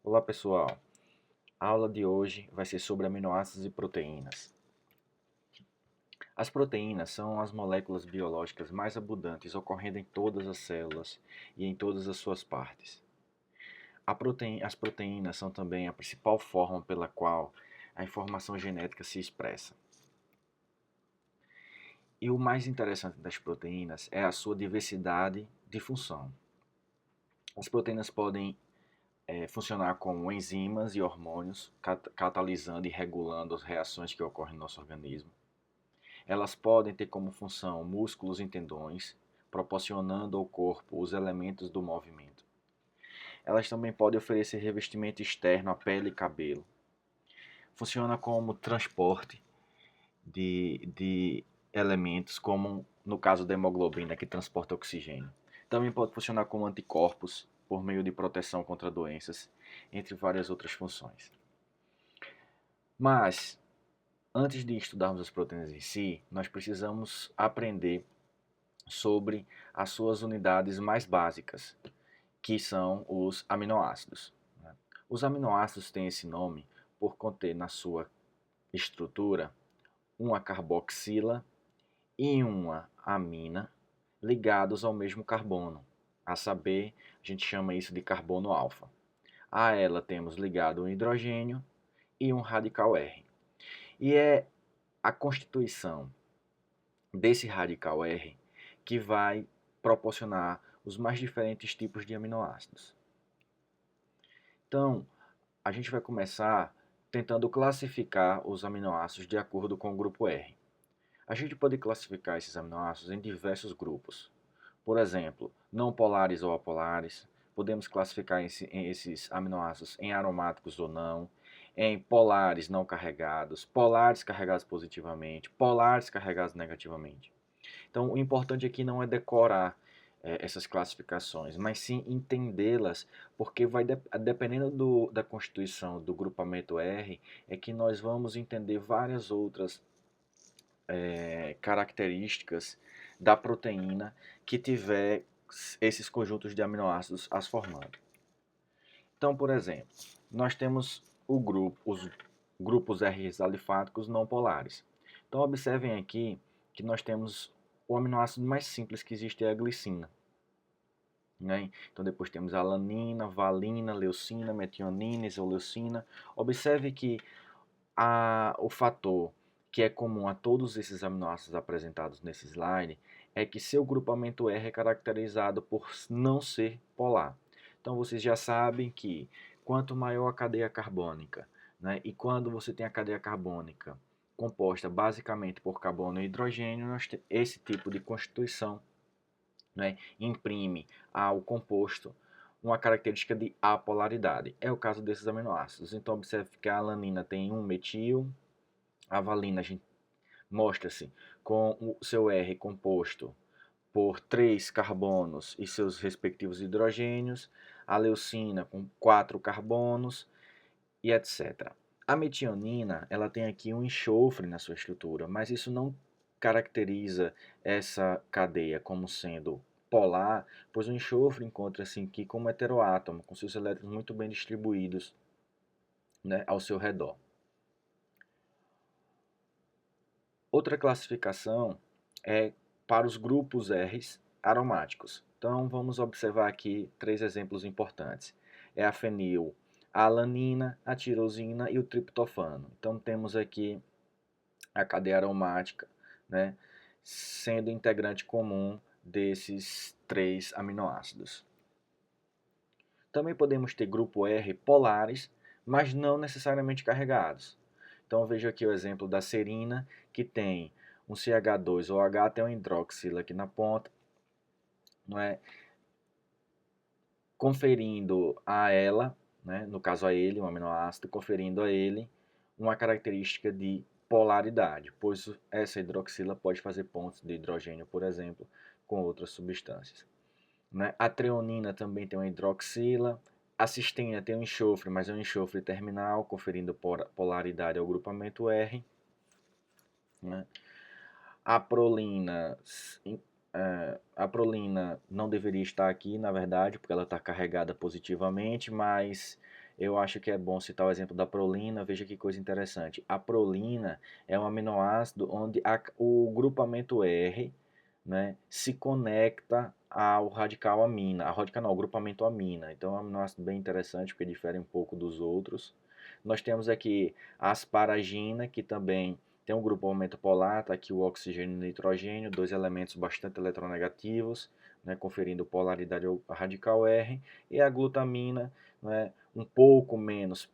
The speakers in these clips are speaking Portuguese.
Olá pessoal, a aula de hoje vai ser sobre aminoácidos e proteínas. As proteínas são as moléculas biológicas mais abundantes ocorrendo em todas as células e em todas as suas partes. As proteínas são também a principal forma pela qual a informação genética se expressa. E o mais interessante das proteínas é a sua diversidade de função. As proteínas podem funcionar como enzimas e hormônios, catalisando e regulando as reações que ocorrem no nosso organismo. Elas podem ter como função músculos e tendões, proporcionando ao corpo os elementos do movimento. Elas também podem oferecer revestimento externo à pele e cabelo. Funciona como transporte de elementos, como no caso da hemoglobina, que transporta oxigênio. Também pode funcionar como anticorpos, por meio de proteção contra doenças, entre várias outras funções. Mas, antes de estudarmos as proteínas em si, nós precisamos aprender sobre as suas unidades mais básicas, que são os aminoácidos. Os aminoácidos têm esse nome por conter na sua estrutura uma carboxila e uma amina ligados ao mesmo carbono, a saber, a gente chama isso de carbono alfa. A ela temos ligado um hidrogênio e um radical R. E é a constituição desse radical R que vai proporcionar os mais diferentes tipos de aminoácidos. Então, a gente vai começar tentando classificar os aminoácidos de acordo com o grupo R. A gente pode classificar esses aminoácidos em diversos grupos. Por exemplo, não polares ou apolares. Podemos classificar esses aminoácidos em aromáticos ou não, em polares não carregados, polares carregados positivamente, polares carregados negativamente. Então, o importante aqui não é decorar essas classificações, mas sim entendê-las, porque dependendo da constituição do grupamento R, é que nós vamos entender várias outras características da proteína que tiver esses conjuntos de aminoácidos as formando. Então, por exemplo, nós temos os grupos R alifáticos não polares. Então, observem aqui que nós temos o aminoácido mais simples que existe é a glicina. Né? Então, depois temos a alanina, valina, leucina, metionina, isoleucina. Observe que o fator que é comum a todos esses aminoácidos apresentados nesse slide é que seu grupamento R é caracterizado por não ser polar. Então, vocês já sabem que quanto maior a cadeia carbônica, né, e quando você tem a cadeia carbônica composta basicamente por carbono e hidrogênio, esse tipo de constituição, né, imprime ao composto uma característica de apolaridade. É o caso desses aminoácidos. Então, observe que a alanina tem um metil, a valina mostra-se com o seu R composto por 3 carbonos e seus respectivos hidrogênios, a leucina com 4 carbonos e etc. A metionina, ela tem aqui um enxofre na sua estrutura, mas isso não caracteriza essa cadeia como sendo polar, pois o enxofre encontra-se aqui como heteroátomo, com seus elétrons muito bem distribuídos, né, ao seu redor. Outra classificação é para os grupos R aromáticos. Então, vamos observar aqui 3 exemplos importantes. É a fenil, a alanina, a tirosina e o triptofano. Então, temos aqui a cadeia aromática, né, sendo integrante comum desses 3 aminoácidos. Também podemos ter grupo R polares, mas não necessariamente carregados. Então, veja aqui o exemplo da serina, que tem um CH2 ou H tem um hidroxila aqui na ponta, não é? Conferindo a ela, né, no caso a ele, um aminoácido, conferindo a ele uma característica de polaridade, pois essa hidroxila pode fazer pontos de hidrogênio, por exemplo, com outras substâncias. Né? A treonina também tem uma hidroxila, a cisteína tem um enxofre, mas é um enxofre terminal, conferindo polaridade ao grupamento R. Né? A prolina, a prolina não deveria estar aqui, na verdade, porque ela está carregada positivamente, mas eu acho que é bom citar o exemplo da prolina. Veja que coisa interessante. A prolina é um aminoácido onde o grupamento R, né, se conecta ao radical amina. A radical não, o grupamento amina. Então é um aminoácido bem interessante porque difere um pouco dos outros. Nós temos aqui a asparagina, que também tem um grupamento polar, está aqui o oxigênio e o nitrogênio, dois elementos bastante eletronegativos, né, conferindo polaridade ao radical R, e a glutamina, né, um pouco menos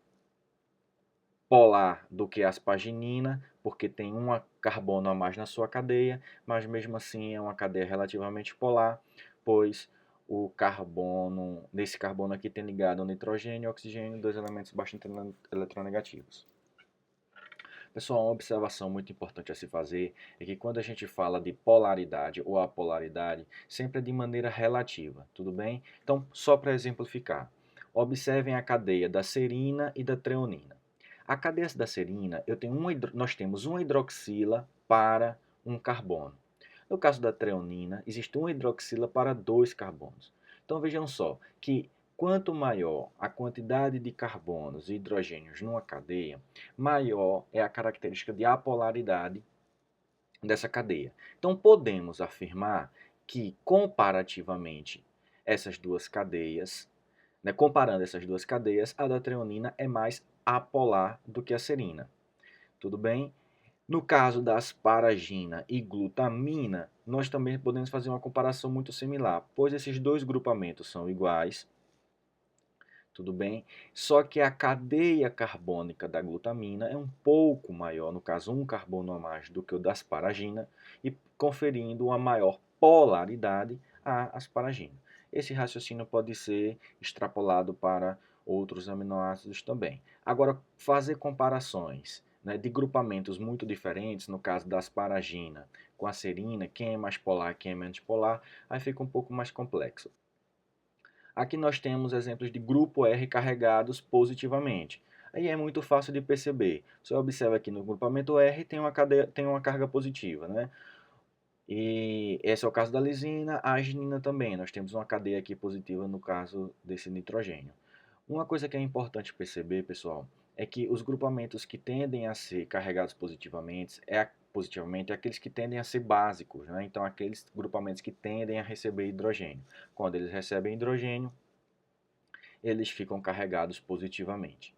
polar do que a asparginina, porque tem um carbono a mais na sua cadeia, mas mesmo assim é uma cadeia relativamente polar, pois o carbono, nesse carbono aqui tem ligado o nitrogênio e o oxigênio, dois elementos bastante eletronegativos. Pessoal, uma observação muito importante a se fazer é que quando a gente fala de polaridade ou apolaridade, sempre é de maneira relativa, tudo bem? Então, só para exemplificar, observem a cadeia da serina e da treonina. A cadeia da serina, nós temos uma hidroxila para um carbono. No caso da treonina, existe uma hidroxila para dois carbonos. Então vejam só que quanto maior a quantidade de carbonos e hidrogênios numa cadeia, maior é a característica de apolaridade dessa cadeia. Então podemos afirmar que comparativamente essas duas cadeias, né, comparando essas duas cadeias, a da treonina é mais apolar do que a serina. Tudo bem? No caso da asparagina e glutamina, nós também podemos fazer uma comparação muito similar, pois esses dois grupamentos são iguais, tudo bem? Só que a cadeia carbônica da glutamina é um pouco maior, no caso um carbono a mais do que o da asparagina, e conferindo uma maior polaridade à asparagina. Esse raciocínio pode ser extrapolado para outros aminoácidos também. Agora, fazer comparações, né, de grupamentos muito diferentes, no caso da asparagina com a serina, quem é mais polar, quem é menos polar, aí fica um pouco mais complexo. Aqui nós temos exemplos de grupo R carregados positivamente. Aí é muito fácil de perceber. Você observa aqui no grupamento R tem uma carga positiva, né? E esse é o caso da lisina, a arginina também. Nós temos uma cadeia aqui positiva no caso desse nitrogênio. Uma coisa que é importante perceber, pessoal, é que os grupamentos que tendem a ser carregados positivamente é aqueles que tendem a ser básicos, né? Então, aqueles grupamentos que tendem a receber hidrogênio. Quando eles recebem hidrogênio, eles ficam carregados positivamente.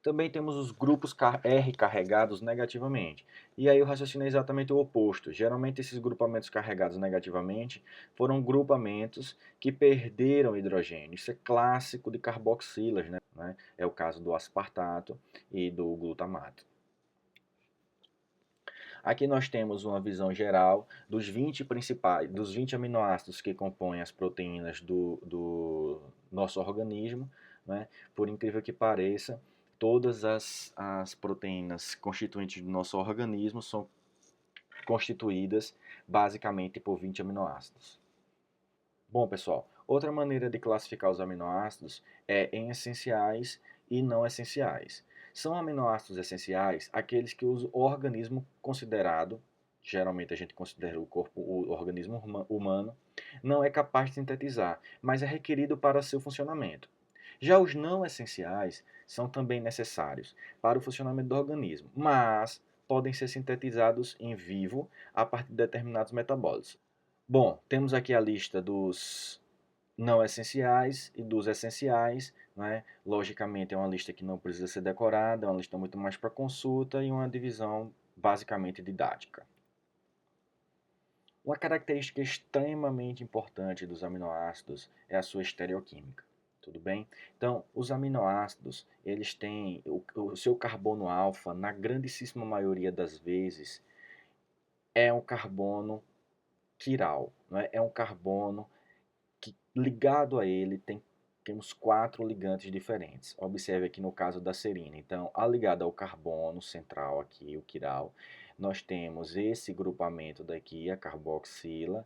Também temos os grupos R carregados negativamente. E aí o raciocínio é exatamente o oposto. Geralmente esses grupamentos carregados negativamente foram grupamentos que perderam hidrogênio. Isso é clássico de carboxilas, né? É o caso do aspartato e do glutamato. Aqui nós temos uma visão geral dos 20 aminoácidos que compõem as proteínas do nosso organismo, né? Por incrível que pareça, todas as proteínas constituintes do nosso organismo são constituídas basicamente por 20 aminoácidos. Bom, pessoal, outra maneira de classificar os aminoácidos é em essenciais e não essenciais. São aminoácidos essenciais aqueles que o organismo considerado, geralmente a gente considera o organismo humano, não é capaz de sintetizar, mas é requerido para seu funcionamento. Já os não essenciais são também necessários para o funcionamento do organismo, mas podem ser sintetizados em vivo a partir de determinados metabólitos. Bom, temos aqui a lista dos não essenciais e dos essenciais, né? Logicamente é uma lista que não precisa ser decorada, é uma lista muito mais para consulta e uma divisão basicamente didática. Uma característica extremamente importante dos aminoácidos é a sua estereoquímica. Tudo bem? Então, os aminoácidos, eles têm o seu carbono alfa, na grandíssima maioria das vezes, é um carbono quiral, não é? É um carbono que ligado a ele temos 4 ligantes diferentes. Observe aqui no caso da serina. Então, a ligada ao carbono central aqui, o quiral, nós temos esse grupamento daqui, a carboxila,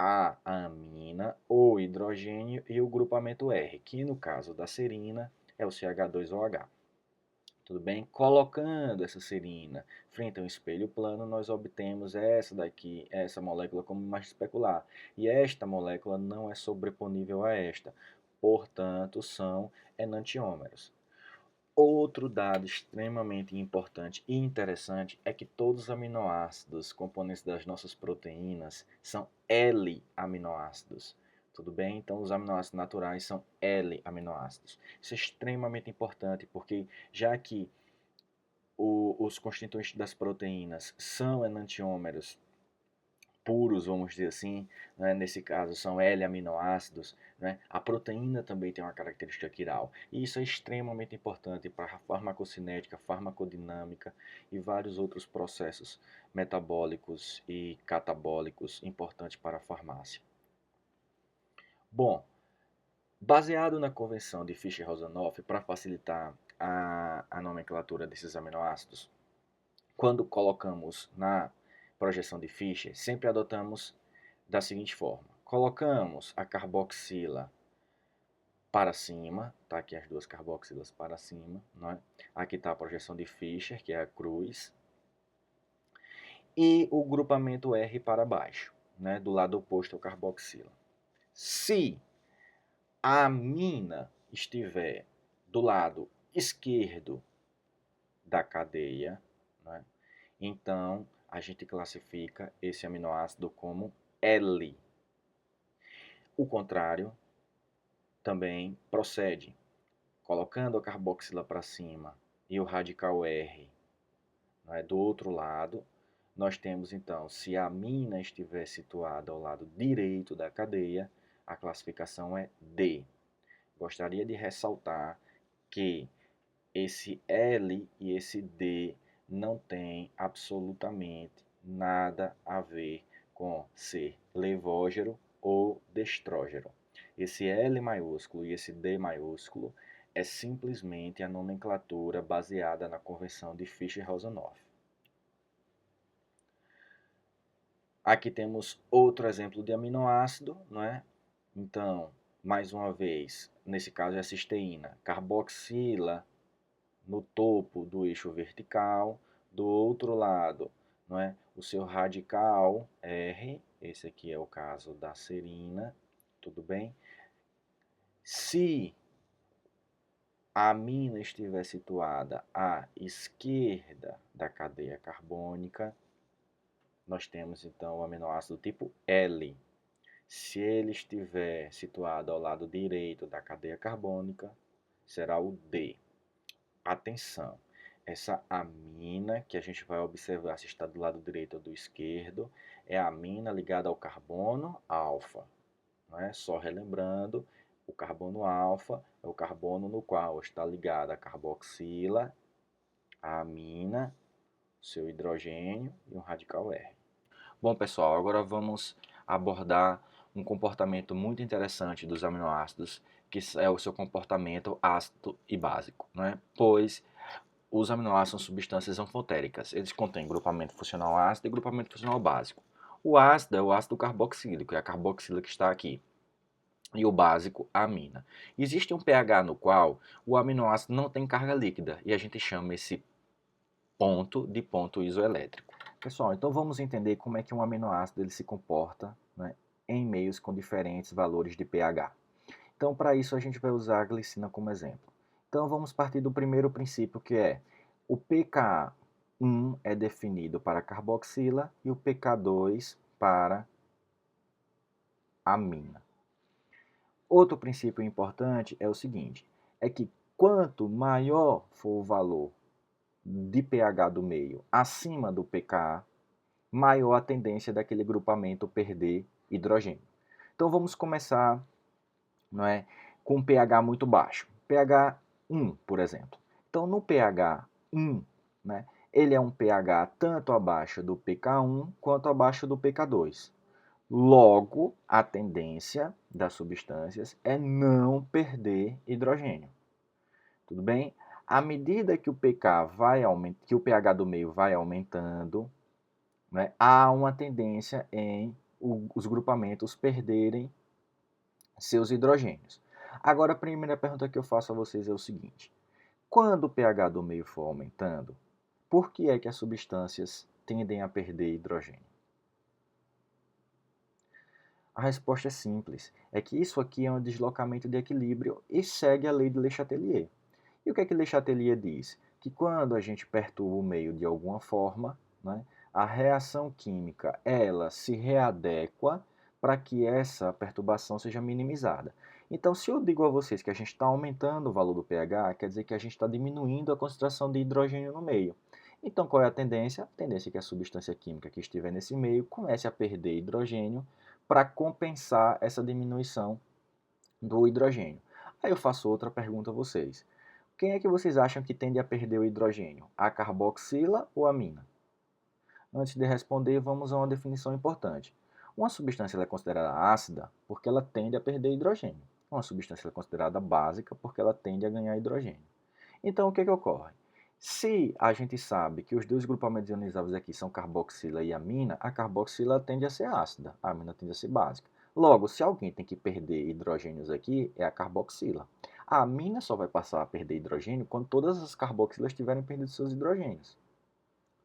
a amina, o hidrogênio e o grupamento R, que no caso da serina é o CH2OH. Tudo bem? Colocando essa serina frente a um espelho plano, nós obtemos essa daqui, essa molécula como imagem especular. E esta molécula não é sobreponível a esta. portanto, são enantiômeros. Outro dado extremamente importante e interessante é que todos os aminoácidos, componentes das nossas proteínas, são L-aminoácidos. Tudo bem? Então, os aminoácidos naturais são L-aminoácidos. Isso é extremamente importante, porque já que os constituintes das proteínas são enantiômeros puros, vamos dizer assim, né? Nesse caso são L-aminoácidos, né? A proteína também tem uma característica quiral. E isso é extremamente importante para a farmacocinética, farmacodinâmica e vários outros processos metabólicos e catabólicos importantes para a farmácia. Bom, baseado na convenção de Fischer-Rosanoff, para facilitar a nomenclatura desses aminoácidos, quando colocamos na projeção de Fischer, sempre adotamos da seguinte forma. Colocamos a carboxila para cima, tá aqui as duas carboxilas para cima, né? Aqui está a projeção de Fischer, que é a cruz, e o grupamento R para baixo, né? Do lado oposto ao carboxila. Se a amina estiver do lado esquerdo da cadeia, né? Então a gente classifica esse aminoácido como L. O contrário também procede. Colocando a carboxila para cima e o radical R, né, do outro lado, nós temos então, se a amina estiver situada ao lado direito da cadeia, a classificação é D. Gostaria de ressaltar que esse L e esse D não tem absolutamente nada a ver com ser levógero ou destrógero. Esse L maiúsculo e esse D maiúsculo é simplesmente a nomenclatura baseada na convenção de Fischer-Rosanoff. Aqui temos outro exemplo de aminoácido, não é? Então, mais uma vez, nesse caso é a cisteína, carboxila no topo do eixo vertical, do outro lado, não é? O seu radical R, esse aqui é o caso da serina, tudo bem? Se a amina estiver situada à esquerda da cadeia carbônica, nós temos então o aminoácido tipo L. Se ele estiver situado ao lado direito da cadeia carbônica, será o D. Atenção, essa amina que a gente vai observar se está do lado direito ou do esquerdo, é a amina ligada ao carbono alfa. Né? Só relembrando, o carbono alfa é o carbono no qual está ligada a carboxila, a amina, seu hidrogênio e um radical R. Bom, pessoal, agora vamos abordar um comportamento muito interessante dos aminoácidos, que é o seu comportamento ácido e básico, né? Pois os aminoácidos são substâncias anfotéricas. Eles contêm grupamento funcional ácido e grupamento funcional básico. O ácido é o ácido carboxílico, é a carboxila que está aqui. E o básico, a amina. Existe um pH no qual o aminoácido não tem carga líquida, e a gente chama esse ponto de ponto isoelétrico. Pessoal, então vamos entender como é que um aminoácido ele se comporta, né, em meios com diferentes valores de pH. Então, para isso, a gente vai usar a glicina como exemplo. Então, vamos partir do primeiro princípio, que é o pK1 é definido para carboxila e o pK2 para amina. Outro princípio importante é o seguinte, é que quanto maior for o valor de pH do meio acima do pKa, maior a tendência daquele grupamento perder hidrogênio. Então vamos começar, não é, com um pH muito baixo, pH 1, por exemplo. Então no pH 1, né, ele é um pH tanto abaixo do pK1 quanto abaixo do pK2. Logo, a tendência das substâncias é não perder hidrogênio. Tudo bem? À medida que o pK vai aumentando, que o pH do meio vai aumentando, né, há uma tendência em os grupamentos perderem seus hidrogênios. Agora, a primeira pergunta que eu faço a vocês é o seguinte: quando o pH do meio for aumentando, por que é que as substâncias tendem a perder hidrogênio? A resposta é simples. É que isso aqui é um deslocamento de equilíbrio e segue a lei de Le Chatelier. E o que é que Le Chatelier diz? Que quando a gente perturba o meio de alguma forma, né, a reação química ela se readequa para que essa perturbação seja minimizada. Então, se eu digo a vocês que a gente está aumentando o valor do pH, quer dizer que a gente está diminuindo a concentração de hidrogênio no meio. Então, qual é a tendência? A tendência é que a substância química que estiver nesse meio comece a perder hidrogênio para compensar essa diminuição do hidrogênio. Aí eu faço outra pergunta a vocês. Quem é que vocês acham que tende a perder o hidrogênio? A carboxila ou a amina? Antes de responder, vamos a uma definição importante. Uma substância é considerada ácida porque ela tende a perder hidrogênio. Uma substância é considerada básica porque ela tende a ganhar hidrogênio. Então, o que ocorre? Se a gente sabe que os dois grupamentos ionizáveis aqui são carboxila e amina, a carboxila tende a ser ácida, a amina tende a ser básica. Logo, se alguém tem que perder hidrogênios aqui, é a carboxila. A amina só vai passar a perder hidrogênio quando todas as carboxilas tiverem perdido seus hidrogênios.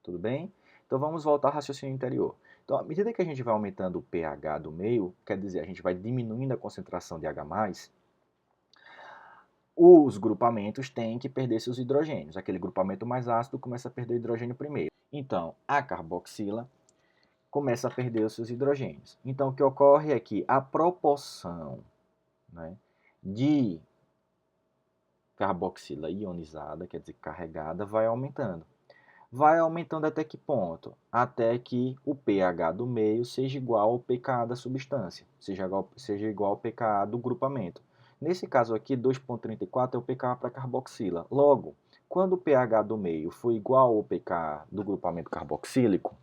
Tudo bem? Então vamos voltar ao raciocínio anterior. Então, à medida que a gente vai aumentando o pH do meio, quer dizer, a gente vai diminuindo a concentração de H+, os grupamentos têm que perder seus hidrogênios. Aquele grupamento mais ácido começa a perder hidrogênio primeiro. Então, a carboxila começa a perder os seus hidrogênios. Então, o que ocorre é que a proporção, né, de carboxila ionizada, quer dizer, carregada, vai aumentando. Vai aumentando até que ponto? Até que o pH do meio seja igual ao pKa da substância, seja igual ao pKa do grupamento. Nesse caso aqui, 2,34 é o pKa para carboxila. Logo, quando o pH do meio for igual ao pKa do grupamento carboxílico,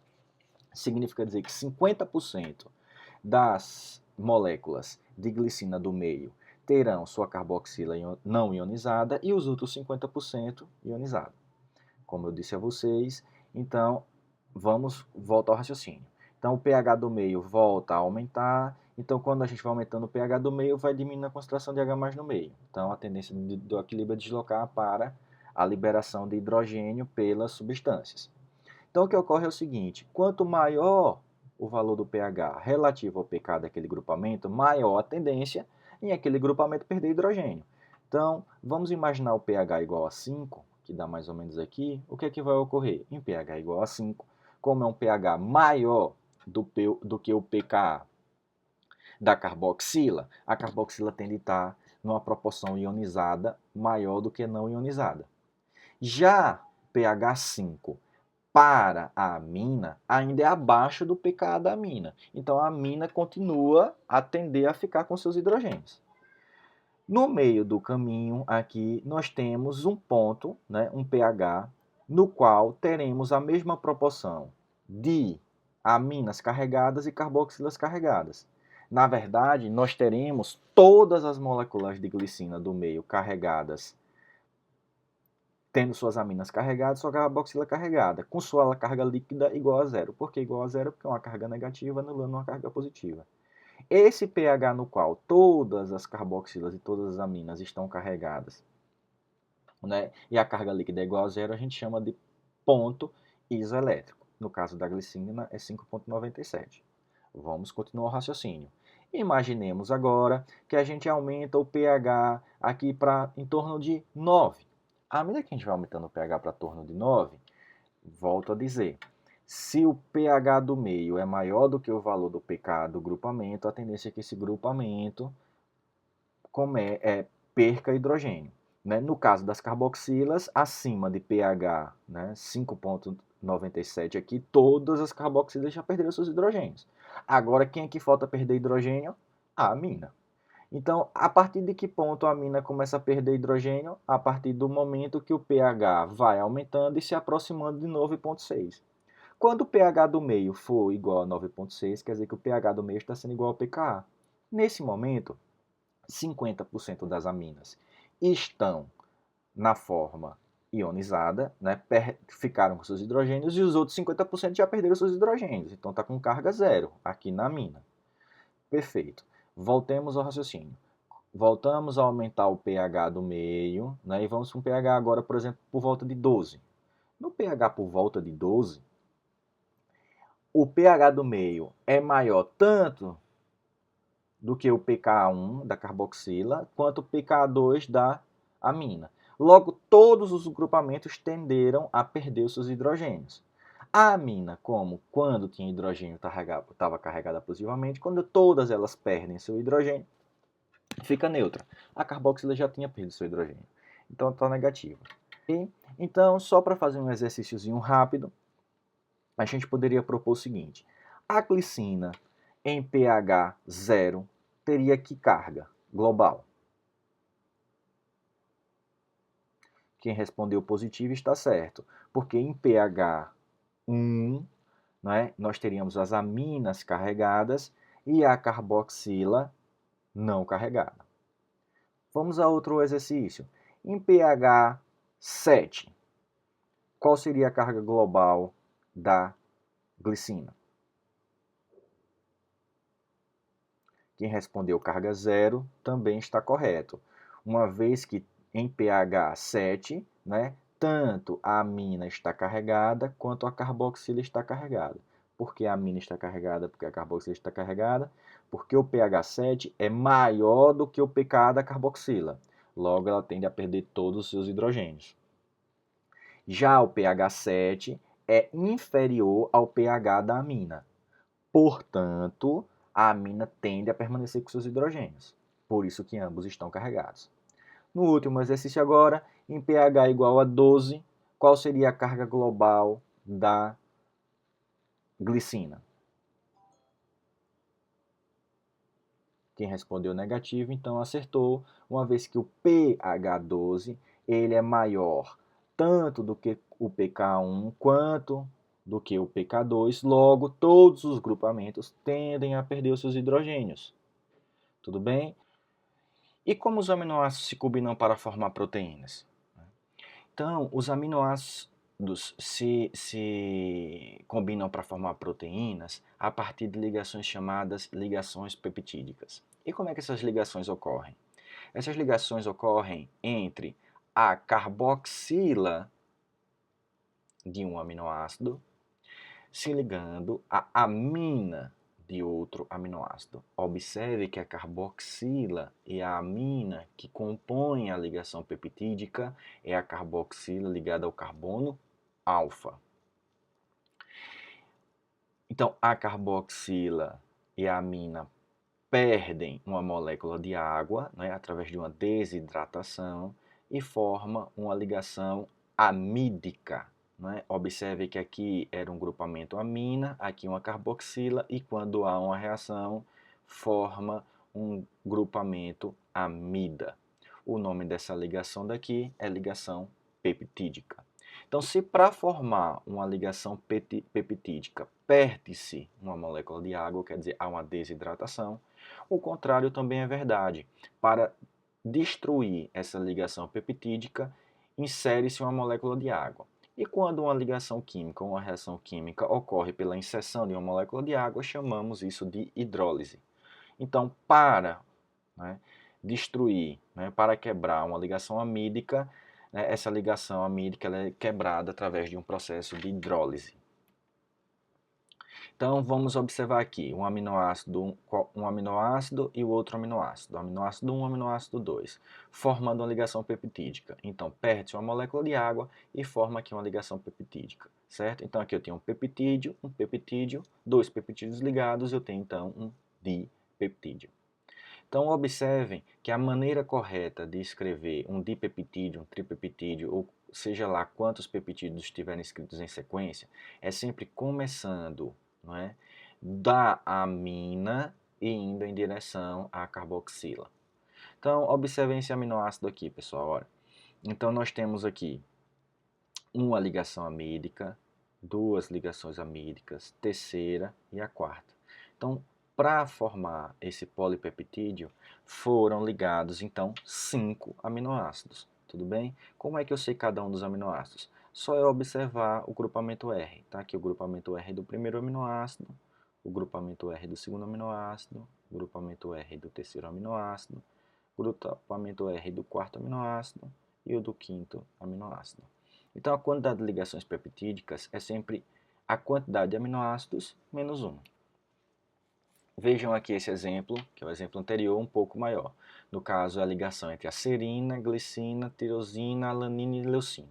significa dizer que 50% das moléculas de glicina do meio terão sua carboxila não ionizada e os outros 50% ionizada. Como eu disse a vocês, então vamos voltar ao raciocínio. Então o pH do meio volta a aumentar, então quando a gente vai aumentando o pH do meio, vai diminuindo a concentração de H+ no meio. Então a tendência do equilíbrio é deslocar para a liberação de hidrogênio pelas substâncias. Então o que ocorre é o seguinte, quanto maior o valor do pH relativo ao pK daquele grupamento, maior a tendência em aquele grupamento perder hidrogênio. Então, vamos imaginar o pH igual a 5, que dá mais ou menos aqui, o que é que vai ocorrer? Em pH igual a 5, como é um pH maior do que o pKa da carboxila, a carboxila tende a estar numa proporção ionizada maior do que não ionizada. Já pH 5 para a amina ainda é abaixo do pKa da amina. Então a amina continua a tender a ficar com seus hidrogênios. No meio do caminho aqui nós temos um ponto, né, um pH, no qual teremos a mesma proporção de aminas carregadas e carboxilas carregadas. Na verdade, nós teremos todas as moléculas de glicina do meio carregadas, tendo suas aminas carregadas, sua carboxila carregada, com sua carga líquida igual a zero. Por que igual a zero? Porque é uma carga negativa anulando uma carga positiva. Esse pH no qual todas as carboxilas e todas as aminas estão carregadas, né, e a carga líquida é igual a zero, a gente chama de ponto isoelétrico. No caso da glicina é 5,97. Vamos continuar o raciocínio. Imaginemos agora que a gente aumenta o pH aqui para em torno de 9. À medida que a gente vai aumentando o pH para torno de 9, volto a dizer, se o pH do meio é maior do que o valor do pK do grupamento, a tendência é que esse grupamento perca hidrogênio. Né? No caso das carboxilas, acima de pH, né, 5,97 aqui, todas as carboxilas já perderam seus hidrogênios. Agora, quem é que falta perder hidrogênio? A amina. Então, a partir de que ponto a amina começa a perder hidrogênio? A partir do momento que o pH vai aumentando e se aproximando de 9,6. Quando o pH do meio for igual a 9,6, quer dizer que o pH do meio está sendo igual ao pKa. Nesse momento, 50% das aminas estão na forma ionizada, né, ficaram com seus hidrogênios, e os outros 50% já perderam seus hidrogênios. Então está com carga zero aqui na amina. Perfeito. Voltemos ao raciocínio. Voltamos a aumentar o pH do meio, né, e vamos para um pH agora, por exemplo, por volta de 12. No pH por volta de 12, o pH do meio é maior tanto do que o pKa1 da carboxila, quanto o pKa2 da amina. Logo, todos os grupamentos tenderam a perder os seus hidrogênios. A amina, como quando tinha hidrogênio estava carregada positivamente, quando todas elas perdem seu hidrogênio, fica neutra. A carboxila já tinha perdido seu hidrogênio, então está negativa. Então, só para fazer um exercíciozinho rápido, a gente poderia propor o seguinte: a glicina em pH 0 teria que carga global? Quem respondeu positivo está certo, porque em pH 1, né, nós teríamos as aminas carregadas e a carboxila não carregada. Vamos a outro exercício. Em pH 7, qual seria a carga global da glicina? Quem respondeu carga 0 também está correto, uma vez que em pH 7, né, tanto a amina está carregada quanto a carboxila está carregada. Por que a amina está carregada? Porque a carboxila está carregada? Porque o pH 7 é maior do que o pKa da carboxila. Logo, ela tende a perder todos os seus hidrogênios. Já o pH 7 é inferior ao pH da amina. Portanto, a amina tende a permanecer com seus hidrogênios. Por isso que ambos estão carregados. No último exercício agora, em pH igual a 12, qual seria a carga global da glicina? Quem respondeu negativo, então acertou, uma vez que o pH 12 ele é maior tanto do que o pK1 quanto do que o pK2, logo todos os grupamentos tendem a perder os seus hidrogênios. Tudo bem? E como os aminoácidos se combinam para formar proteínas? Então, os aminoácidos se combinam para formar proteínas a partir de ligações chamadas ligações peptídicas. E como é que essas ligações ocorrem? Essas ligações ocorrem entre a carboxila de um aminoácido se ligando à amina de outro aminoácido. Observe que a carboxila e a amina que compõem a ligação peptídica é a carboxila ligada ao carbono alfa. Então, a carboxila e a amina perdem uma molécula de água, né, através de uma desidratação e forma uma ligação amídica. Né? Observe que aqui era um grupamento amina, aqui uma carboxila, e quando há uma reação, forma um grupamento amida. O nome dessa ligação daqui é ligação peptídica. Então, se para formar uma ligação peptídica perde-se uma molécula de água, quer dizer, há uma desidratação, o contrário também é verdade. Para destruir essa ligação peptídica, insere-se uma molécula de água. E quando uma ligação química, uma reação química ocorre pela inserção de uma molécula de água, chamamos isso de hidrólise. Então, para, né, destruir, né, para quebrar uma ligação amídica, né, essa ligação amídica ela é quebrada através de um processo de hidrólise. Então, vamos observar aqui um aminoácido e o outro aminoácido. Aminoácido 1, aminoácido 2, formando uma ligação peptídica. Então, perde-se uma molécula de água e forma aqui uma ligação peptídica, certo? Então, aqui eu tenho um peptídeo, dois peptídeos ligados, eu tenho então um dipeptídeo. Então, observem que a maneira correta de escrever um dipeptídeo, um tripeptídeo, ou seja lá quantos peptídeos estiverem escritos em sequência, é sempre começando, não é, da amina e indo em direção à carboxila. Então, observem esse aminoácido aqui, pessoal. Olha. Então, nós temos aqui uma ligação amídica, duas ligações amídicas, terceira e a quarta. Então, para formar esse polipeptídeo, foram ligados, então, 5 aminoácidos. Tudo bem? Como é que eu sei cada um dos aminoácidos? Só eu observar o grupamento R. Tá? Aqui o grupamento R do primeiro aminoácido, o grupamento R do segundo aminoácido, o grupamento R do terceiro aminoácido, o grupamento R do quarto aminoácido e o do quinto aminoácido. Então, a quantidade de ligações peptídicas é sempre a quantidade de aminoácidos menos 1. Vejam aqui esse exemplo, que é o exemplo anterior, um pouco maior. No caso, a ligação entre a serina, glicina, tirosina, alanina e leucina.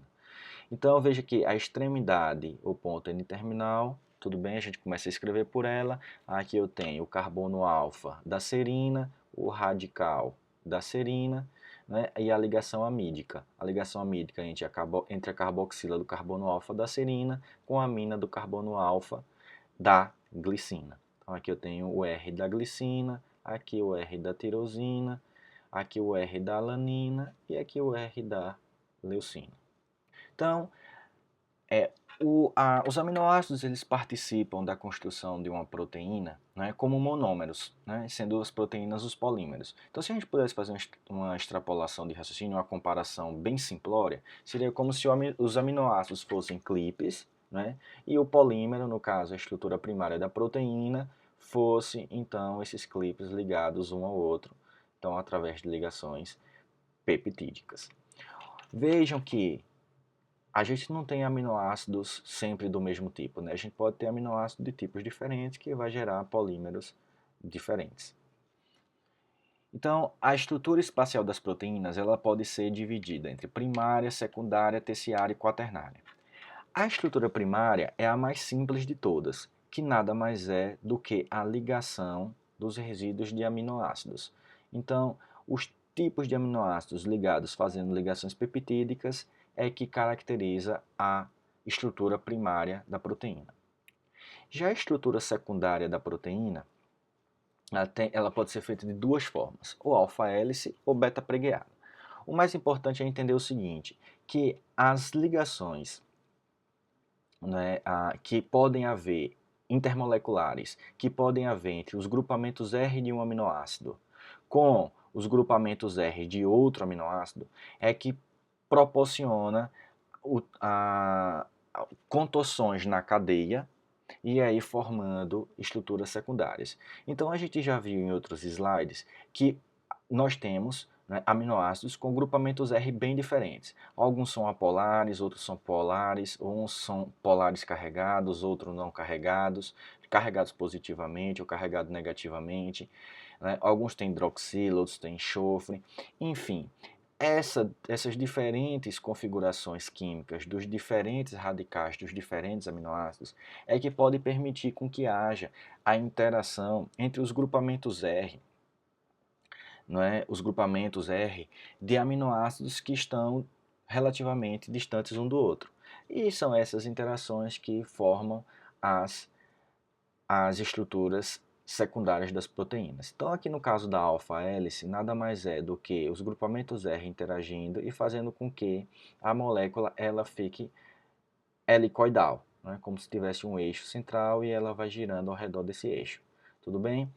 Então, veja que a extremidade, o ponto N-terminal, tudo bem, a gente começa a escrever por ela. Aqui eu tenho o carbono alfa da serina, o radical da serina, né, e a ligação amídica. A ligação amídica entre a carboxila do carbono alfa da serina com a amina do carbono alfa da glicina. Então, aqui eu tenho o R da glicina, aqui o R da tirosina, aqui o R da alanina e aqui o R da leucina. Então, os aminoácidos eles participam da construção de uma proteína, né, como monômeros, né, sendo as proteínas os polímeros. Então, se a gente pudesse fazer uma extrapolação de raciocínio, uma comparação bem simplória, seria como se os aminoácidos fossem clipes, né, e o polímero, no caso a estrutura primária da proteína, fosse então esses clipes ligados um ao outro, então através de ligações peptídicas. Vejam que a gente não tem aminoácidos sempre do mesmo tipo, né? A gente pode ter aminoácidos de tipos diferentes que vai gerar polímeros diferentes. Então, a estrutura espacial das proteínas ela pode ser dividida entre primária, secundária, terciária e quaternária. A estrutura primária é a mais simples de todas, que nada mais é do que a ligação dos resíduos de aminoácidos. Então, os tipos de aminoácidos ligados fazendo ligações peptídicas é que caracteriza a estrutura primária da proteína. Já a estrutura secundária da proteína, ela pode ser feita de duas formas, ou alfa-hélice ou beta-pregueada. O mais importante é entender o seguinte, que as ligações, né, que podem haver intermoleculares, que podem haver entre os grupamentos R de um aminoácido com os grupamentos R de outro aminoácido, é que proporciona contorções na cadeia e aí formando estruturas secundárias. Então a gente já viu em outros slides que nós temos, né, aminoácidos com grupamentos R bem diferentes. Alguns são apolares, outros são polares, uns são polares carregados, outros não carregados, carregados positivamente ou carregados negativamente. Né? Alguns têm hidroxila, outros têm enxofre, enfim. Essas diferentes configurações químicas dos diferentes radicais dos diferentes aminoácidos é que pode permitir com que haja a interação entre os grupamentos R, não é? Os grupamentos R de aminoácidos que estão relativamente distantes um do outro. E são essas interações que formam as estruturas secundárias das proteínas. Então, aqui no caso da alfa-hélice, nada mais é do que os grupamentos R interagindo e fazendo com que a molécula ela fique helicoidal, né? Como se tivesse um eixo central e ela vai girando ao redor desse eixo. Tudo bem?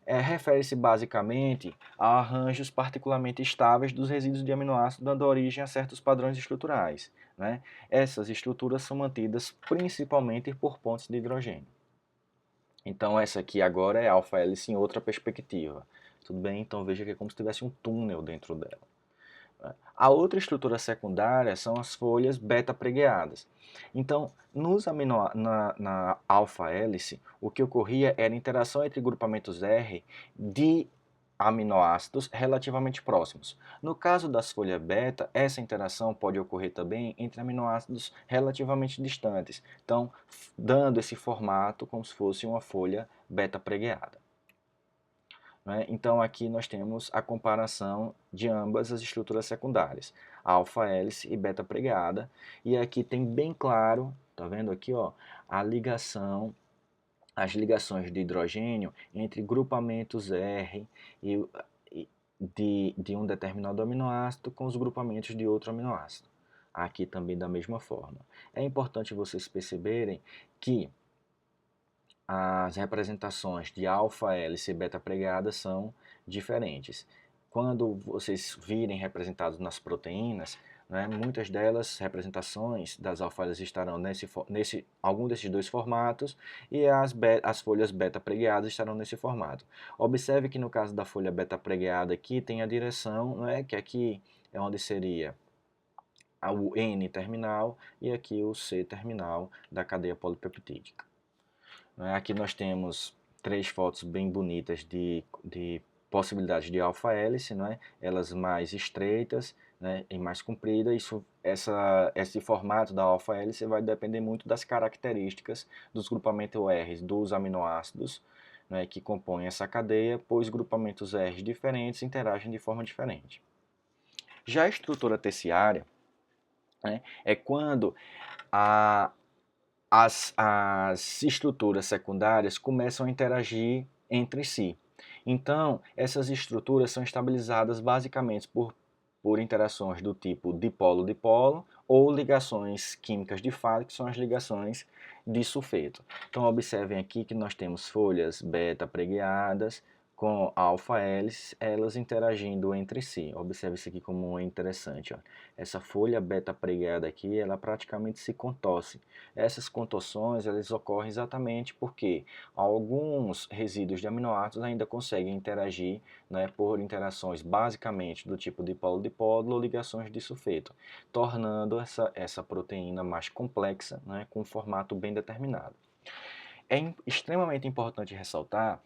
Refere-se basicamente a arranjos particularmente estáveis dos resíduos de aminoácidos, dando origem a certos padrões estruturais. Né? Essas estruturas são mantidas principalmente por pontes de hidrogênio. Então essa aqui agora é alfa-hélice em outra perspectiva. Tudo bem? Então veja que é como se tivesse um túnel dentro dela. A outra estrutura secundária são as folhas beta-pregueadas. Então, na alfa-hélice, o que ocorria era a interação entre grupamentos R de aminoácidos relativamente próximos. No caso das folhas beta, essa interação pode ocorrer também entre aminoácidos relativamente distantes, então dando esse formato como se fosse uma folha beta-pregueada. Né? Então aqui nós temos a comparação de ambas as estruturas secundárias, alfa-hélice e beta-pregueada, e aqui tem bem claro, tá vendo aqui, ó, a ligação, as ligações de hidrogênio entre grupamentos R de um determinado aminoácido com os grupamentos de outro aminoácido. Aqui também da mesma forma. É importante vocês perceberem que as representações de alfa-hélice e beta-pregada são diferentes. Quando vocês virem representados nas proteínas, né, muitas delas, representações das alfa-hélices estarão algum desses dois formatos e as folhas beta-pregueadas estarão nesse formato. Observe que no caso da folha beta-pregueada aqui tem a direção, né, que aqui é onde seria o N-terminal e aqui o C-terminal da cadeia polipeptídica. Aqui nós temos três fotos bem bonitas de possibilidades de alfa-hélice, não é? Elas mais estreitas, né, e mais compridas. Esse formato da alfa-hélice vai depender muito das características dos grupamentos R dos aminoácidos, né, que compõem essa cadeia, pois grupamentos R diferentes interagem de forma diferente. Já a estrutura terciária, né, é quando as estruturas secundárias começam a interagir entre si. Então, essas estruturas são estabilizadas basicamente por interações do tipo dipolo-dipolo ou ligações químicas de fato, que são as ligações de sulfeto. Então, observem aqui que nós temos folhas beta pregueadas com alfa-hélices, elas interagindo entre si. Observe isso aqui como é interessante. Ó. Essa folha beta pregueada aqui, ela praticamente se contorce. Essas contorções elas ocorrem exatamente porque alguns resíduos de aminoácidos ainda conseguem interagir, né, por interações basicamente do tipo dipolo-dipolo ou ligações de sulfeto, tornando essa proteína mais complexa, né, com um formato bem determinado. É extremamente importante ressaltar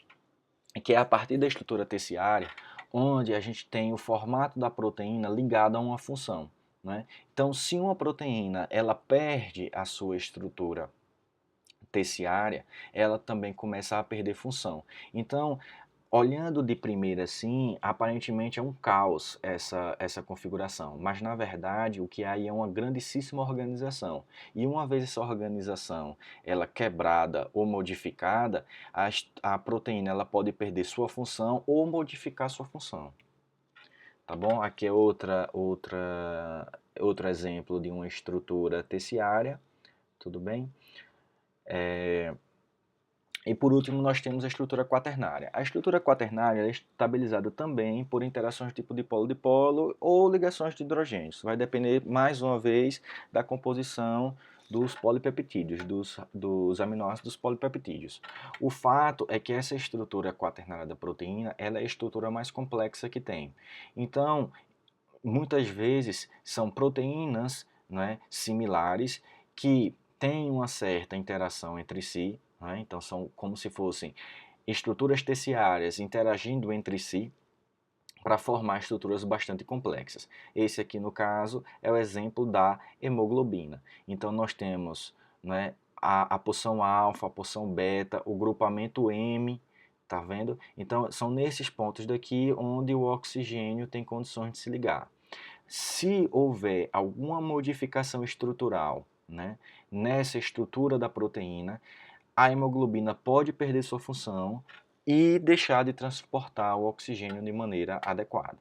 que é a partir da estrutura terciária onde a gente tem o formato da proteína ligado a uma função. Né? Então, se uma proteína ela perde a sua estrutura terciária, ela também começa a perder função. Então, olhando de primeira assim, aparentemente é um caos essa configuração, mas na verdade o que há aí é uma grandíssima organização. E uma vez essa organização ela quebrada ou modificada, a proteína ela pode perder sua função ou modificar sua função. Tá bom? Aqui é outro exemplo de uma estrutura terciária, tudo bem? E por último, nós temos a estrutura quaternária. A estrutura quaternária é estabilizada também por interações tipo dipolo-dipolo ou ligações de hidrogênios. Vai depender, mais uma vez, da composição dos polipeptídeos, dos aminoácidos polipeptídeos. O fato é que essa estrutura quaternária da proteína ela é a estrutura mais complexa que tem. Então, muitas vezes, são proteínas, né, similares que têm uma certa interação entre si, né? Então são como se fossem estruturas terciárias interagindo entre si para formar estruturas bastante complexas. Esse aqui, no caso, é o exemplo da hemoglobina. Então nós temos, né, a porção alfa, a porção beta, o grupamento M, tá vendo? Então são nesses pontos daqui onde o oxigênio tem condições de se ligar. Se houver alguma modificação estrutural, né, nessa estrutura da proteína, a hemoglobina pode perder sua função e deixar de transportar o oxigênio de maneira adequada.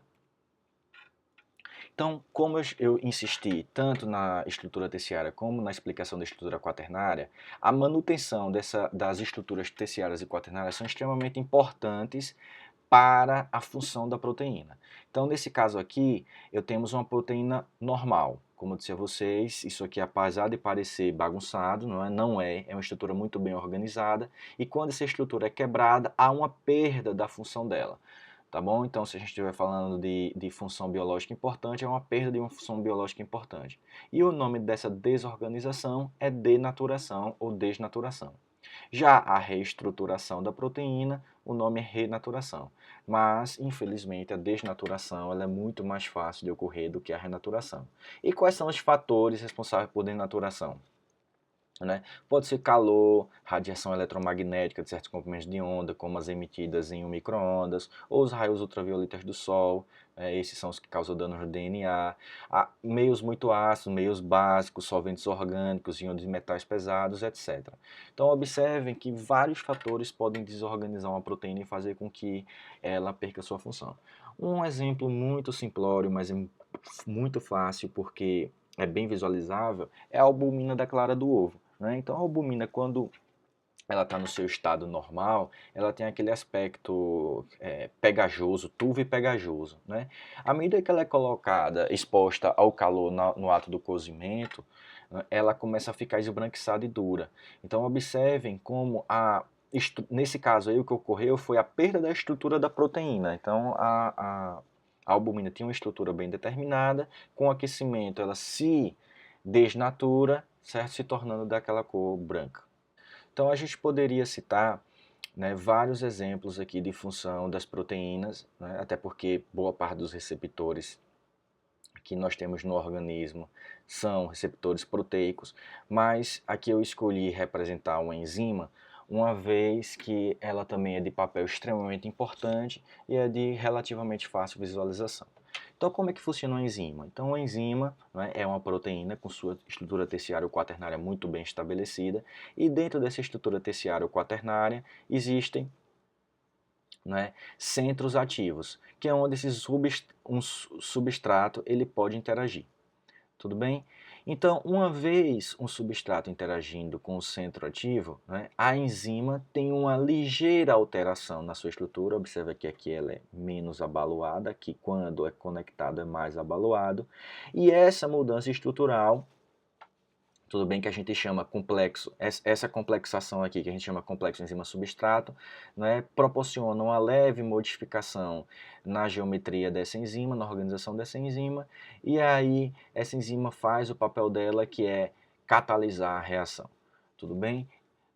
Então, como eu insisti tanto na estrutura terciária como na explicação da estrutura quaternária, a manutenção das estruturas terciárias e quaternárias são extremamente importantes para a função da proteína. Então, nesse caso aqui, eu temos uma proteína normal. Como eu disse a vocês, isso aqui, apesar de parecer bagunçado, é uma estrutura muito bem organizada, e quando essa estrutura é quebrada, há uma perda da função dela. Tá bom? Então, se a gente estiver falando de função biológica importante, é uma perda de uma função biológica importante. E o nome dessa desorganização é denaturação ou desnaturação. Já a reestruturação da proteína, o nome é renaturação. Mas, infelizmente, a desnaturação ela é muito mais fácil de ocorrer do que a renaturação. E quais são os fatores responsáveis por denaturação? Né? Pode ser calor, radiação eletromagnética de certos comprimentos de onda, como as emitidas em um micro-ondas, ou os raios ultravioletas do Sol, esses são os que causam danos no DNA, meios muito ácidos, meios básicos, solventes orgânicos, íons de metais pesados, etc. Então observem que vários fatores podem desorganizar uma proteína e fazer com que ela perca sua função. Um exemplo muito simplório, mas muito fácil porque é bem visualizável, é a albumina da clara do ovo. Né? Então a albumina, quando ela está no seu estado normal, ela tem aquele aspecto pegajoso, turvo e pegajoso. Né? À medida que ela é colocada, exposta ao calor no ato do cozimento, ela começa a ficar esbranquiçada e dura. Então observem como nesse caso aí o que ocorreu foi a perda da estrutura da proteína. Então a albumina tinha uma estrutura bem determinada, com o aquecimento ela se desnatura, certo? Se tornando daquela cor branca. Então a gente poderia citar né, vários exemplos aqui de função das proteínas, né, até porque boa parte dos receptores que nós temos no organismo são receptores proteicos, mas aqui eu escolhi representar uma enzima, uma vez que ela também é de papel extremamente importante e é de relativamente fácil visualização. Então, como é que funciona uma enzima? Então, a enzima, né, é uma proteína com sua estrutura terciária ou quaternária muito bem estabelecida, e dentro dessa estrutura terciária ou quaternária existem, né, centros ativos, que é onde esse substrato ele pode interagir. Tudo bem? Então, uma vez um substrato interagindo com o centro ativo, né, a enzima tem uma ligeira alteração na sua estrutura. Observa que aqui ela é menos abaloada, que quando é conectado é mais abaloado. E essa mudança estrutural, tudo bem que a gente chama complexo, essa complexação aqui que a gente chama complexo enzima-substrato, né, proporciona uma leve modificação na geometria dessa enzima, na organização dessa enzima, e aí essa enzima faz o papel dela, que é catalisar a reação. Tudo bem?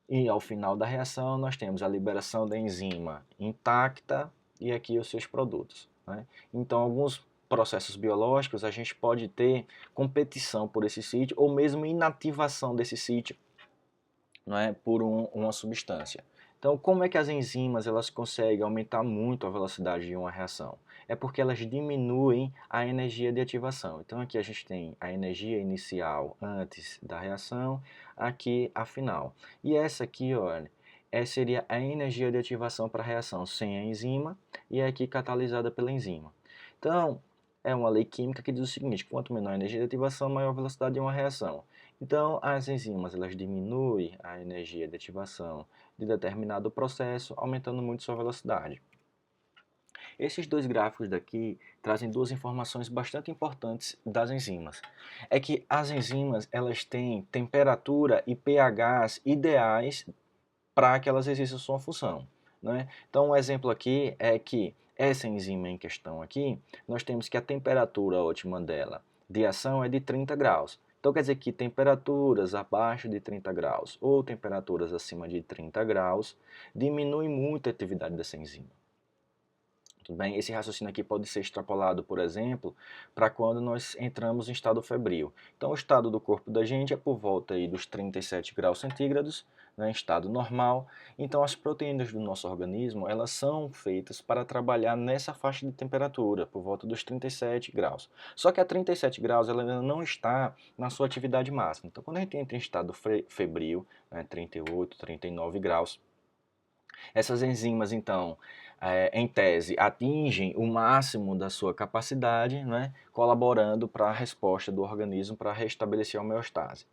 E ao final da reação nós temos a liberação da enzima intacta e aqui os seus produtos, né? Então, alguns processos biológicos a gente pode ter competição por esse sítio ou mesmo inativação desse sítio, não é, por uma substância. Então, como é que as enzimas elas conseguem aumentar muito a velocidade de uma reação? É porque elas diminuem a energia de ativação. Então, aqui a gente tem a energia inicial antes da reação, aqui a final. E essa aqui, olha, seria a energia de ativação para a reação sem a enzima e é aqui catalisada pela enzima. Então, é uma lei química que diz o seguinte: quanto menor a energia de ativação, maior a velocidade de uma reação. Então, as enzimas elas diminuem a energia de ativação de determinado processo, aumentando muito sua velocidade. Esses dois gráficos daqui trazem duas informações bastante importantes das enzimas. É que as enzimas elas têm temperatura e pHs ideais para que elas exerçam sua função, né? Então, um exemplo aqui é que essa enzima em questão aqui, nós temos que a temperatura ótima dela de ação é de 30 graus. Então, quer dizer que temperaturas abaixo de 30 graus ou temperaturas acima de 30 graus diminui muito a atividade dessa enzima. Tudo bem? Esse raciocínio aqui pode ser extrapolado, por exemplo, para quando nós entramos em estado febril. Então, o estado do corpo da gente é por volta aí dos 37 graus centígrados, né, em estado normal. Então, as proteínas do nosso organismo, elas são feitas para trabalhar nessa faixa de temperatura, por volta dos 37 graus. Só que a 37 graus ela ainda não está na sua atividade máxima. Então, quando a gente entra em estado febril, né, 38, 39 graus, essas enzimas, então, em tese, atingem o máximo da sua capacidade, né, colaborando para a resposta do organismo para restabelecer a homeostase.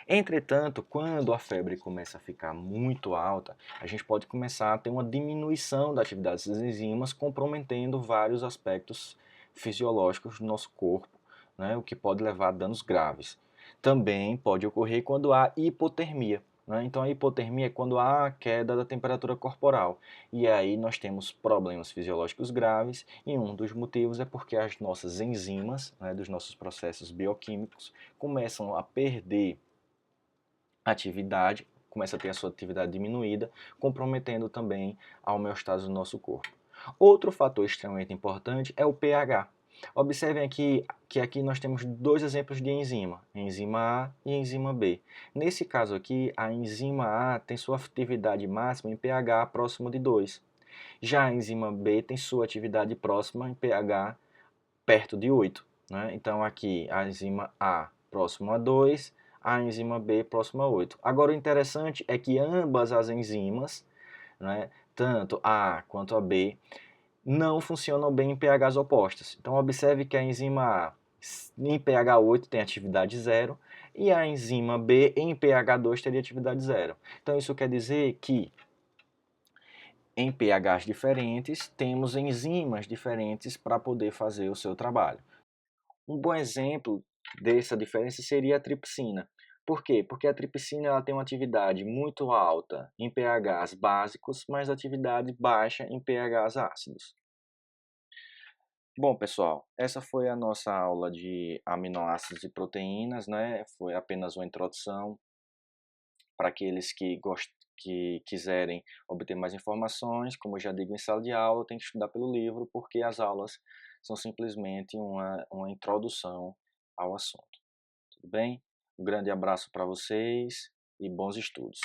Entretanto, quando a febre começa a ficar muito alta, a gente pode começar a ter uma diminuição da atividade dessas enzimas, comprometendo vários aspectos fisiológicos do nosso corpo, né, o que pode levar a danos graves. Também pode ocorrer quando há hipotermia. Né? Então, a hipotermia é quando há queda da temperatura corporal. E aí nós temos problemas fisiológicos graves, e um dos motivos é porque as nossas enzimas, né, dos nossos processos bioquímicos, começam a perder atividade, começa a ter a sua atividade diminuída, comprometendo também a homeostase do nosso corpo. Outro fator extremamente importante é o pH. Observem aqui que aqui nós temos dois exemplos de enzima, enzima A e enzima B. Nesse caso aqui, a enzima A tem sua atividade máxima em pH próximo de 2. Já a enzima B tem sua atividade próxima em pH perto de 8. Né? Então aqui a enzima A próximo a 2, a enzima B próximo a 8. Agora o interessante é que ambas as enzimas, né, tanto A quanto a B, não funcionam bem em pHs opostos. Então observe que a enzima A em pH 8 tem atividade 0 e a enzima B em pH 2 teria atividade 0. Então isso quer dizer que em pHs diferentes temos enzimas diferentes para poder fazer o seu trabalho. Um bom exemplo dessa diferença seria a tripsina. Por quê? Porque a tripsina ela tem uma atividade muito alta em pHs básicos, mas atividade baixa em pHs ácidos. Bom, pessoal, essa foi a nossa aula de aminoácidos e proteínas, né? Foi apenas uma introdução para aqueles que que quiserem obter mais informações, como eu já digo em sala de aula, tem que estudar pelo livro, porque as aulas são simplesmente uma introdução ao assunto. Tudo bem? Um grande abraço para vocês e bons estudos.